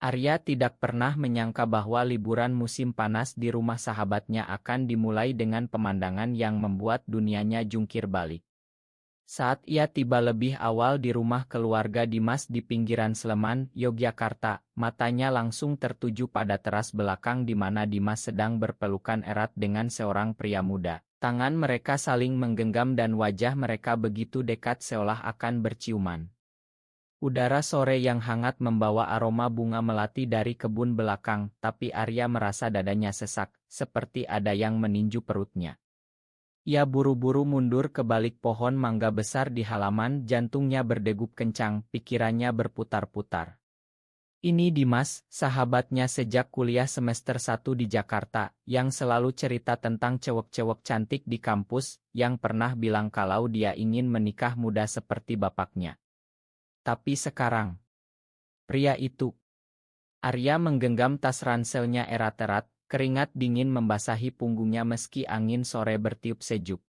Arya tidak pernah menyangka bahwa liburan musim panas di rumah sahabatnya akan dimulai dengan pemandangan yang membuat dunianya jungkir balik. Saat ia tiba lebih awal di rumah keluarga Dimas di pinggiran Sleman, Yogyakarta, matanya langsung tertuju pada teras belakang di mana Dimas sedang berpelukan erat dengan seorang pria muda. Tangan mereka saling menggenggam dan wajah mereka begitu dekat seolah akan berciuman. Udara sore yang hangat membawa aroma bunga melati dari kebun belakang, tapi Arya merasa dadanya sesak, seperti ada yang meninju perutnya. Ia buru-buru mundur ke balik pohon mangga besar di halaman, jantungnya berdegup kencang, pikirannya berputar-putar. Ini Dimas, sahabatnya sejak kuliah semester 1 di Jakarta, yang selalu cerita tentang cewek-cewek cantik di kampus, yang pernah bilang kalau dia ingin menikah muda seperti bapaknya. Tapi sekarang, pria itu. Arya menggenggam tas ranselnya erat-erat, keringat dingin membasahi punggungnya meski angin sore bertiup sejuk.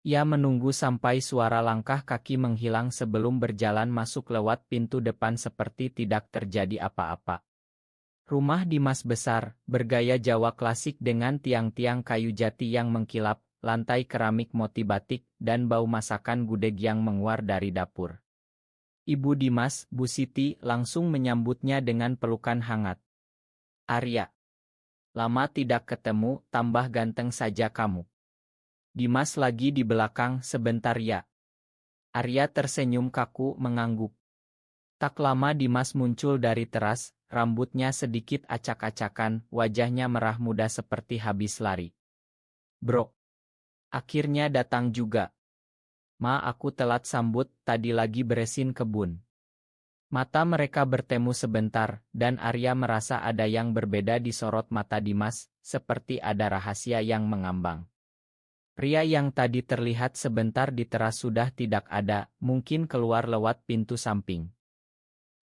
Ia menunggu sampai suara langkah kaki menghilang sebelum berjalan masuk lewat pintu depan seperti tidak terjadi apa-apa. Rumah Dimas besar, bergaya Jawa klasik dengan tiang-tiang kayu jati yang mengkilap, lantai keramik motif batik, dan bau masakan gudeg yang menguar dari dapur. Ibu Dimas, Bu Siti, langsung menyambutnya dengan pelukan hangat. Arya. Lama tidak ketemu, tambah ganteng saja kamu. Dimas lagi di belakang, sebentar ya. Arya tersenyum kaku mengangguk. Tak lama Dimas muncul dari teras, rambutnya sedikit acak-acakan, wajahnya merah muda seperti habis lari. Bro. Akhirnya datang juga. Ma, aku telat sambut, tadi lagi beresin kebun. Mata mereka bertemu sebentar, dan Arya merasa ada yang berbeda di sorot mata Dimas, seperti ada rahasia yang mengambang. Pria yang tadi terlihat sebentar di teras sudah tidak ada, mungkin keluar lewat pintu samping.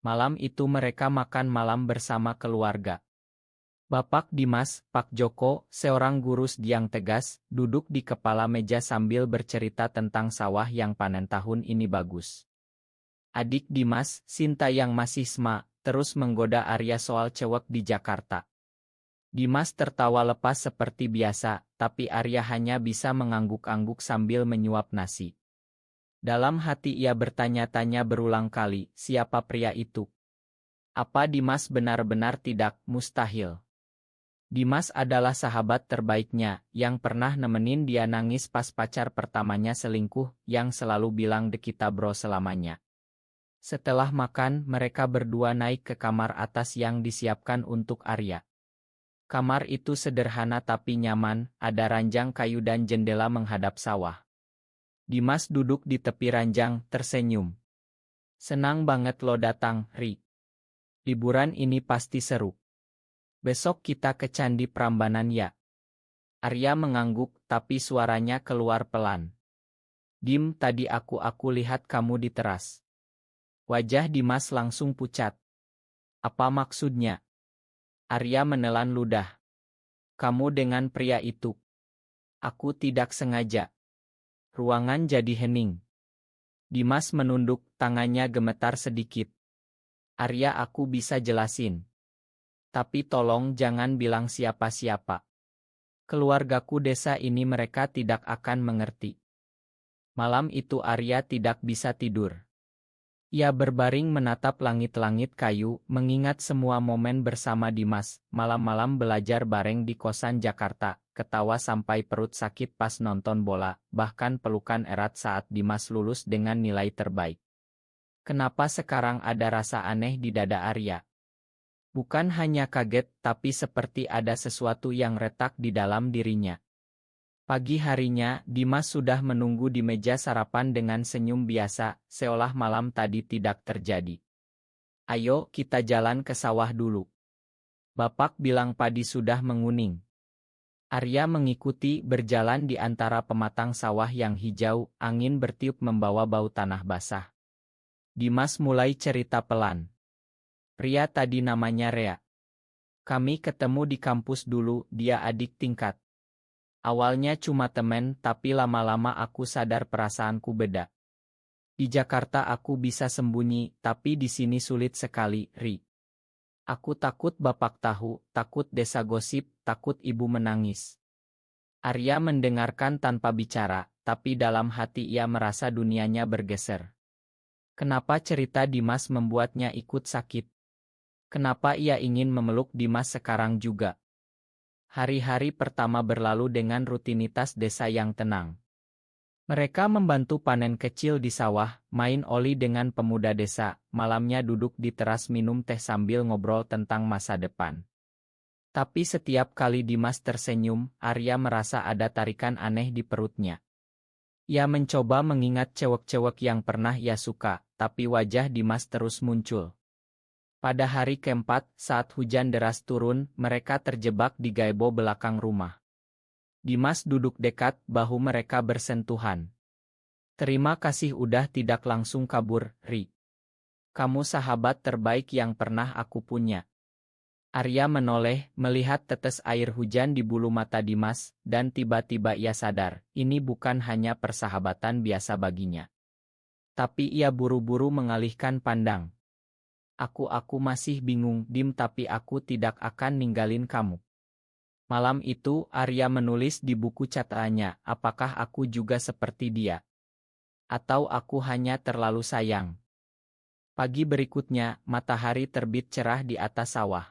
Malam itu mereka makan malam bersama keluarga. Bapak Dimas, Pak Joko, seorang guru yang tegas, duduk di kepala meja sambil bercerita tentang sawah yang panen tahun ini bagus. Adik Dimas, Sinta yang masih SMA, terus menggoda Arya soal cewek di Jakarta. Dimas tertawa lepas seperti biasa, tapi Arya hanya bisa mengangguk-angguk sambil menyuap nasi. Dalam hati ia bertanya-tanya berulang kali, siapa pria itu? Apa Dimas benar-benar tidak mustahil? Dimas adalah sahabat terbaiknya, yang pernah nemenin dia nangis pas pacar pertamanya selingkuh, yang selalu bilang de kita bro selamanya. Setelah makan, mereka berdua naik ke kamar atas yang disiapkan untuk Arya. Kamar itu sederhana tapi nyaman, ada ranjang kayu dan jendela menghadap sawah. Dimas duduk di tepi ranjang, tersenyum. Senang banget lo datang, Ri. Liburan ini pasti seru. Besok kita ke Candi Prambanan ya. Arya mengangguk, tapi suaranya keluar pelan. Dim, tadi aku lihat kamu di teras. Wajah Dimas langsung pucat. Apa maksudnya? Arya menelan ludah. Kamu dengan pria itu. Aku tidak sengaja. Ruangan jadi hening. Dimas menunduk, tangannya gemetar sedikit. Arya, aku bisa jelasin. Tapi tolong jangan bilang siapa-siapa. Keluargaku desa ini mereka tidak akan mengerti. Malam itu Arya tidak bisa tidur. Ia berbaring menatap langit-langit kayu, mengingat semua momen bersama Dimas, malam-malam belajar bareng di kosan Jakarta, ketawa sampai perut sakit pas nonton bola, bahkan pelukan erat saat Dimas lulus dengan nilai terbaik. Kenapa sekarang ada rasa aneh di dada Arya? Bukan hanya kaget, tapi seperti ada sesuatu yang retak di dalam dirinya. Pagi harinya, Dimas sudah menunggu di meja sarapan dengan senyum biasa, seolah malam tadi tidak terjadi. Ayo, kita jalan ke sawah dulu. Bapak bilang padi sudah menguning. Arya mengikuti, berjalan di antara pematang sawah yang hijau, angin bertiup membawa bau tanah basah. Dimas mulai cerita pelan. Pria tadi namanya Rea. Kami ketemu di kampus dulu, dia adik tingkat. Awalnya cuma temen, tapi lama-lama aku sadar perasaanku beda. Di Jakarta aku bisa sembunyi, tapi di sini sulit sekali, Ri. Aku takut bapak tahu, takut desa gosip, takut ibu menangis. Arya mendengarkan tanpa bicara, tapi dalam hati ia merasa dunianya bergeser. Kenapa cerita Dimas membuatnya ikut sakit? Kenapa ia ingin memeluk Dimas sekarang juga? Hari-hari pertama berlalu dengan rutinitas desa yang tenang. Mereka membantu panen kecil di sawah, main oli dengan pemuda desa, malamnya duduk di teras minum teh sambil ngobrol tentang masa depan. Tapi setiap kali Dimas tersenyum, Arya merasa ada tarikan aneh di perutnya. Ia mencoba mengingat cewek-cewek yang pernah ia suka, tapi wajah Dimas terus muncul. Pada hari keempat, saat hujan deras turun, mereka terjebak di gazebo belakang rumah. Dimas duduk dekat, bahu mereka bersentuhan. Terima kasih udah tidak langsung kabur, Ri. Kamu sahabat terbaik yang pernah aku punya. Arya menoleh, melihat tetes air hujan di bulu mata Dimas, dan tiba-tiba ia sadar, ini bukan hanya persahabatan biasa baginya. Tapi ia buru-buru mengalihkan pandang. Aku masih bingung, Dim, tapi aku tidak akan ninggalin kamu. Malam itu, Arya menulis di buku catatannya, apakah aku juga seperti dia? Atau aku hanya terlalu sayang? Pagi berikutnya, matahari terbit cerah di atas sawah.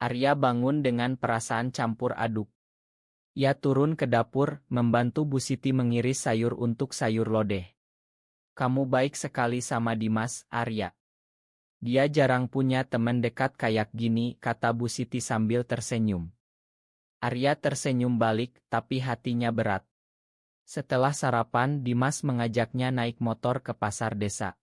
Arya bangun dengan perasaan campur aduk. Ia turun ke dapur, membantu Bu Siti mengiris sayur untuk sayur lodeh. Kamu baik sekali sama Dimas, Arya. Dia jarang punya teman dekat kayak gini, kata Bu Siti sambil tersenyum. Arya tersenyum balik, tapi hatinya berat. Setelah sarapan, Dimas mengajaknya naik motor ke pasar desa.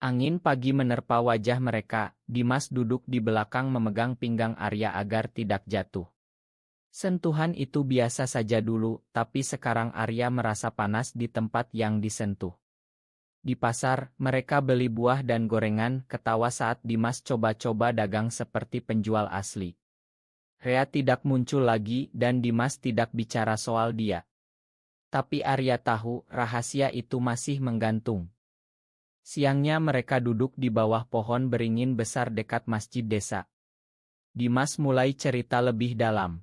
Angin pagi menerpa wajah mereka, Dimas duduk di belakang memegang pinggang Arya agar tidak jatuh. Sentuhan itu biasa saja dulu, tapi sekarang Arya merasa panas di tempat yang disentuh. Di pasar, mereka beli buah dan gorengan, ketawa saat Dimas coba-coba dagang seperti penjual asli. Rea tidak muncul lagi dan Dimas tidak bicara soal dia. Tapi Arya tahu, rahasia itu masih menggantung. Siangnya mereka duduk di bawah pohon beringin besar dekat masjid desa. Dimas mulai cerita lebih dalam.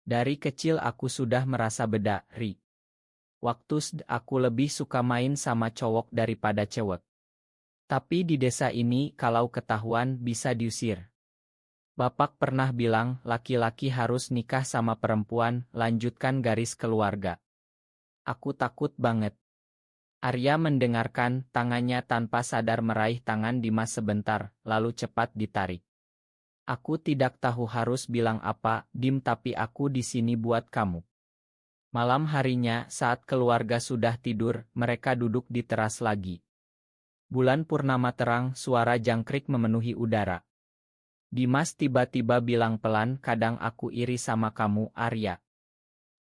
Dari kecil aku sudah merasa beda, Ri. Waktu aku lebih suka main sama cowok daripada cewek. Tapi di desa ini kalau ketahuan bisa diusir. Bapak pernah bilang laki-laki harus nikah sama perempuan, lanjutkan garis keluarga. Aku takut banget. Arya mendengarkan, tangannya tanpa sadar meraih tangan Dimas sebentar, lalu cepat ditarik. Aku tidak tahu harus bilang apa, Dim, tapi aku di sini buat kamu. Malam harinya, saat keluarga sudah tidur, mereka duduk di teras lagi. Bulan purnama terang, suara jangkrik memenuhi udara. Dimas tiba-tiba bilang pelan, kadang aku iri sama kamu, Arya.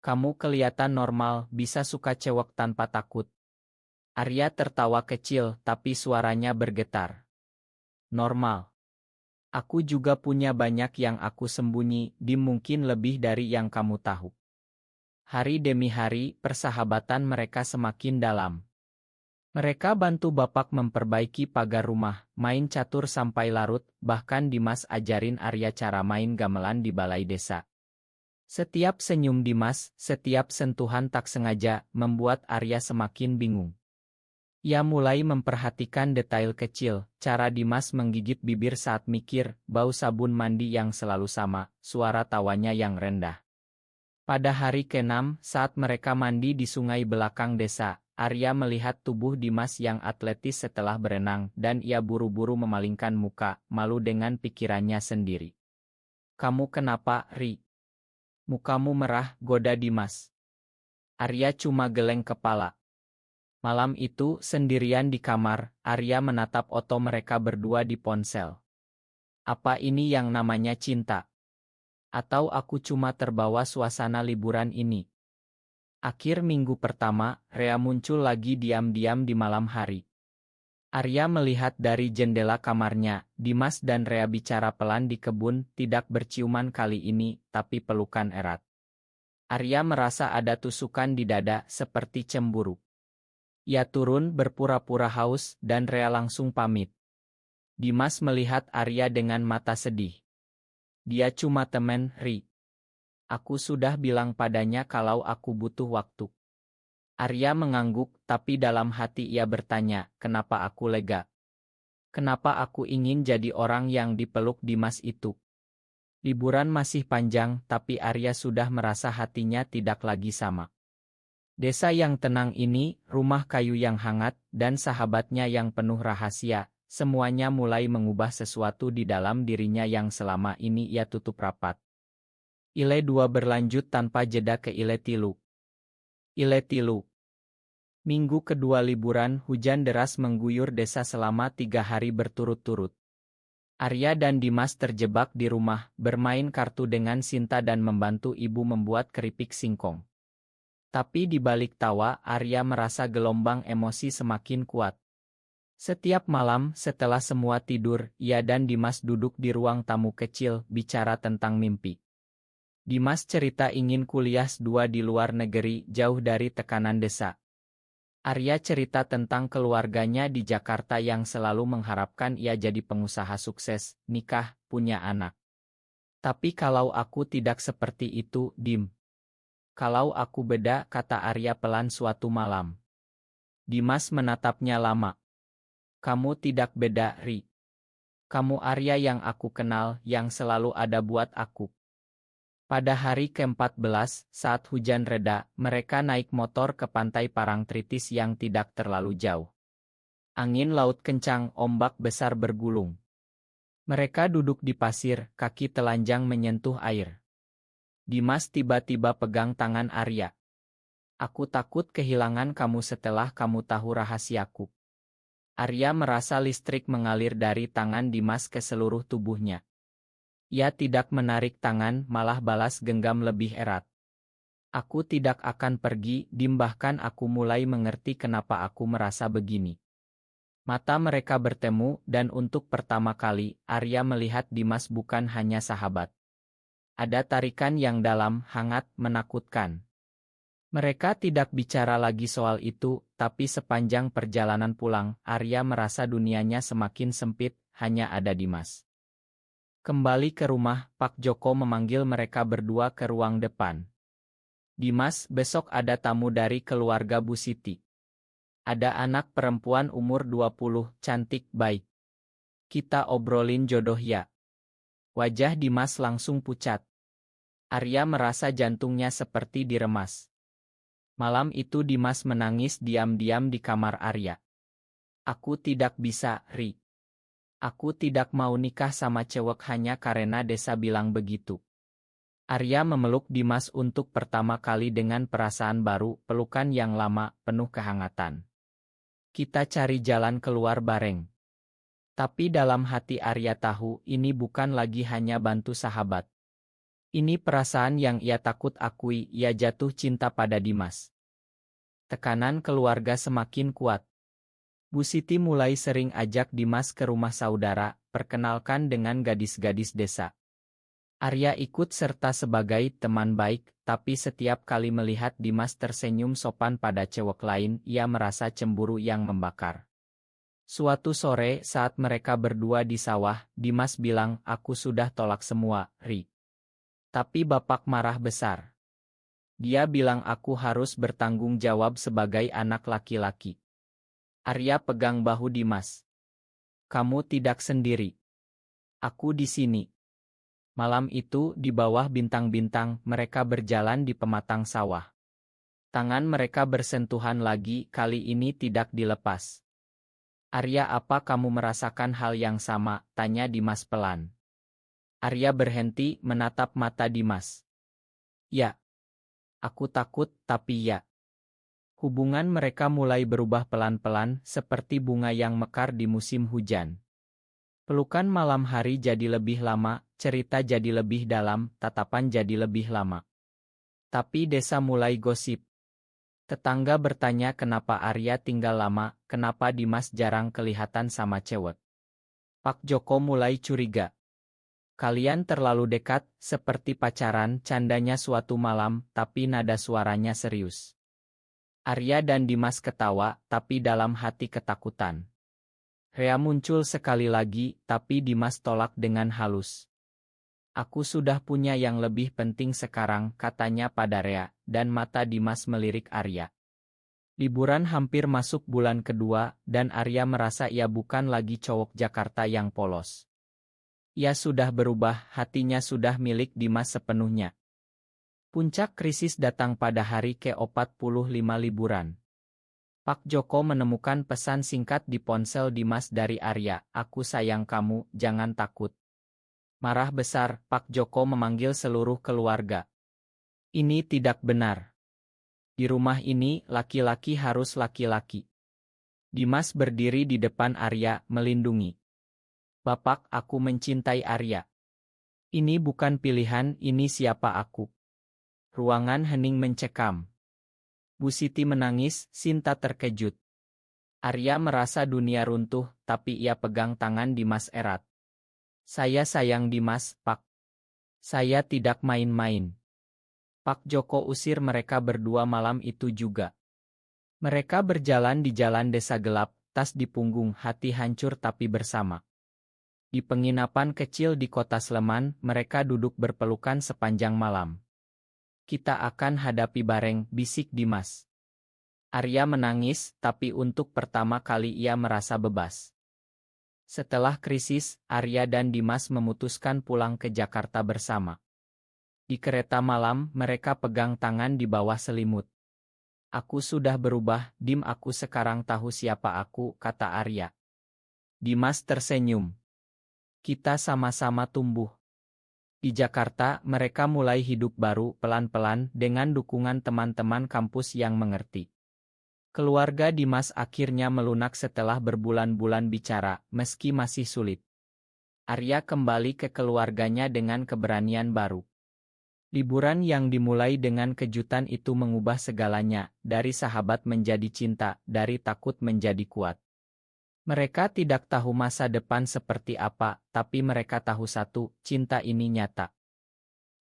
Kamu kelihatan normal, bisa suka cewek tanpa takut. Arya tertawa kecil, tapi suaranya bergetar. Normal. Aku juga punya banyak yang aku sembunyi, Dim, mungkin lebih dari yang kamu tahu. Hari demi hari, persahabatan mereka semakin dalam. Mereka bantu bapak memperbaiki pagar rumah, main catur sampai larut, bahkan Dimas ajarin Arya cara main gamelan di balai desa. Setiap senyum Dimas, setiap sentuhan tak sengaja, membuat Arya semakin bingung. Ia mulai memperhatikan detail kecil, cara Dimas menggigit bibir saat mikir, bau sabun mandi yang selalu sama, suara tawanya yang rendah. Pada hari ke-6, saat mereka mandi di sungai belakang desa, Arya melihat tubuh Dimas yang atletis setelah berenang, dan ia buru-buru memalingkan muka, malu dengan pikirannya sendiri. Kamu kenapa, Ri? Mukamu merah, goda Dimas. Arya cuma geleng kepala. Malam itu, sendirian di kamar, Arya menatap foto mereka berdua di ponsel. Apa ini yang namanya cinta? Atau aku cuma terbawa suasana liburan ini? Akhir minggu pertama, Rea muncul lagi diam-diam di malam hari. Arya melihat dari jendela kamarnya, Dimas dan Rea bicara pelan di kebun, tidak berciuman kali ini, tapi pelukan erat. Arya merasa ada tusukan di dada, seperti cemburu. Ia turun berpura-pura haus, dan Rea langsung pamit. Dimas melihat Arya dengan mata sedih. Dia cuma teman, Ri. Aku sudah bilang padanya kalau aku butuh waktu. Arya mengangguk, tapi dalam hati ia bertanya, kenapa aku lega? Kenapa aku ingin jadi orang yang dipeluk Dimas itu? Liburan masih panjang, tapi Arya sudah merasa hatinya tidak lagi sama. Desa yang tenang ini, rumah kayu yang hangat, dan sahabatnya yang penuh rahasia, semuanya mulai mengubah sesuatu di dalam dirinya yang selama ini ia tutup rapat. Ile 2 berlanjut tanpa jeda ke Ile 3. Ile 3. Minggu kedua liburan, hujan deras mengguyur desa selama 3 hari berturut-turut. Arya dan Dimas terjebak di rumah, bermain kartu dengan Sinta dan membantu ibu membuat keripik singkong. Tapi di balik tawa, Arya merasa gelombang emosi semakin kuat. Setiap malam, setelah semua tidur, ia dan Dimas duduk di ruang tamu kecil, bicara tentang mimpi. Dimas cerita ingin kuliah S2 di luar negeri, jauh dari tekanan desa. Arya cerita tentang keluarganya di Jakarta yang selalu mengharapkan ia jadi pengusaha sukses, nikah, punya anak. Tapi kalau aku tidak seperti itu, Dim. Kalau aku beda, kata Arya pelan suatu malam. Dimas menatapnya lama. Kamu tidak beda, Ri. Kamu Arya yang aku kenal, yang selalu ada buat aku. Pada hari ke-14, saat hujan reda, mereka naik motor ke pantai Parangtritis yang tidak terlalu jauh. Angin laut kencang, ombak besar bergulung. Mereka duduk di pasir, kaki telanjang menyentuh air. Dimas tiba-tiba pegang tangan Arya. Aku takut kehilangan kamu setelah kamu tahu rahasiaku. Arya merasa listrik mengalir dari tangan Dimas ke seluruh tubuhnya. Ia tidak menarik tangan, malah balas genggam lebih erat. Aku tidak akan pergi, Dim, bahkan aku mulai mengerti kenapa aku merasa begini. Mata mereka bertemu, dan untuk pertama kali, Arya melihat Dimas bukan hanya sahabat. Ada tarikan yang dalam, hangat, menakutkan. Mereka tidak bicara lagi soal itu, tapi sepanjang perjalanan pulang, Arya merasa dunianya semakin sempit, hanya ada Dimas. Kembali ke rumah, Pak Joko memanggil mereka berdua ke ruang depan. Dimas, besok ada tamu dari keluarga Bu Siti. Ada anak perempuan umur 20, cantik baik. Kita obrolin jodoh ya. Wajah Dimas langsung pucat. Arya merasa jantungnya seperti diremas. Malam itu Dimas menangis diam-diam di kamar Arya. Aku tidak bisa, Ri. Aku tidak mau nikah sama cewek hanya karena desa bilang begitu. Arya memeluk Dimas untuk pertama kali dengan perasaan baru, pelukan yang lama, penuh kehangatan. Kita cari jalan keluar bareng. Tapi dalam hati Arya tahu, ini bukan lagi hanya bantu sahabat. Ini perasaan yang ia takut akui, ia jatuh cinta pada Dimas. Tekanan keluarga semakin kuat. Bu Siti mulai sering ajak Dimas ke rumah saudara, perkenalkan dengan gadis-gadis desa. Arya ikut serta sebagai teman baik, tapi setiap kali melihat Dimas tersenyum sopan pada cewek lain, ia merasa cemburu yang membakar. Suatu sore saat mereka berdua di sawah, Dimas bilang, aku sudah tolak semua, Ri. Tapi bapak marah besar. Dia bilang aku harus bertanggung jawab sebagai anak laki-laki. Arya pegang bahu Dimas. Kamu tidak sendiri. Aku di sini. Malam itu, di bawah bintang-bintang, mereka berjalan di pematang sawah. Tangan mereka bersentuhan lagi, kali ini tidak dilepas. Arya, apa kamu merasakan hal yang sama? Tanya Dimas pelan. Arya berhenti, menatap mata Dimas. Ya. Aku takut, tapi ya. Hubungan mereka mulai berubah pelan-pelan, seperti bunga yang mekar di musim hujan. Pelukan malam hari jadi lebih lama, cerita jadi lebih dalam, tatapan jadi lebih lama. Tapi desa mulai gosip. Tetangga bertanya kenapa Arya tinggal lama, kenapa Dimas jarang kelihatan sama cewek. Pak Joko mulai curiga. Kalian terlalu dekat, seperti pacaran, candanya suatu malam, tapi nada suaranya serius. Arya dan Dimas ketawa, tapi dalam hati ketakutan. Rea muncul sekali lagi, tapi Dimas tolak dengan halus. Aku sudah punya yang lebih penting sekarang, katanya pada Rea, dan mata Dimas melirik Arya. Liburan hampir masuk bulan kedua, dan Arya merasa ia bukan lagi cowok Jakarta yang polos. Ia sudah berubah, hatinya sudah milik Dimas sepenuhnya. Puncak krisis datang pada hari ke-45 liburan. Pak Joko menemukan pesan singkat di ponsel Dimas dari Arya, "Aku sayang kamu, jangan takut." Marah besar, Pak Joko memanggil seluruh keluarga. Ini tidak benar. Di rumah ini, laki-laki harus laki-laki. Dimas berdiri di depan Arya, melindungi. Bapak, aku mencintai Arya. Ini bukan pilihan, ini siapa aku. Ruangan hening mencekam. Bu Siti menangis, Sinta terkejut. Arya merasa dunia runtuh, tapi ia pegang tangan Dimas erat. Saya sayang Dimas, Pak. Saya tidak main-main. Pak Joko usir mereka berdua malam itu juga. Mereka berjalan di jalan desa gelap, tas di punggung, hati hancur tapi bersama. Di penginapan kecil di kota Sleman, mereka duduk berpelukan sepanjang malam. Kita akan hadapi bareng, bisik Dimas. Arya menangis, tapi untuk pertama kali ia merasa bebas. Setelah krisis, Arya dan Dimas memutuskan pulang ke Jakarta bersama. Di kereta malam, mereka pegang tangan di bawah selimut. Aku sudah berubah, Dim, aku sekarang tahu siapa aku, kata Arya. Dimas tersenyum. Kita sama-sama tumbuh. Di Jakarta, mereka mulai hidup baru pelan-pelan dengan dukungan teman-teman kampus yang mengerti. Keluarga Dimas akhirnya melunak setelah berbulan-bulan bicara, meski masih sulit. Arya kembali ke keluarganya dengan keberanian baru. Liburan yang dimulai dengan kejutan itu mengubah segalanya, dari sahabat menjadi cinta, dari takut menjadi kuat. Mereka tidak tahu masa depan seperti apa, tapi mereka tahu satu, cinta ini nyata.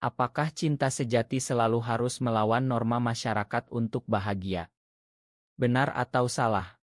Apakah cinta sejati selalu harus melawan norma masyarakat untuk bahagia? Benar atau salah?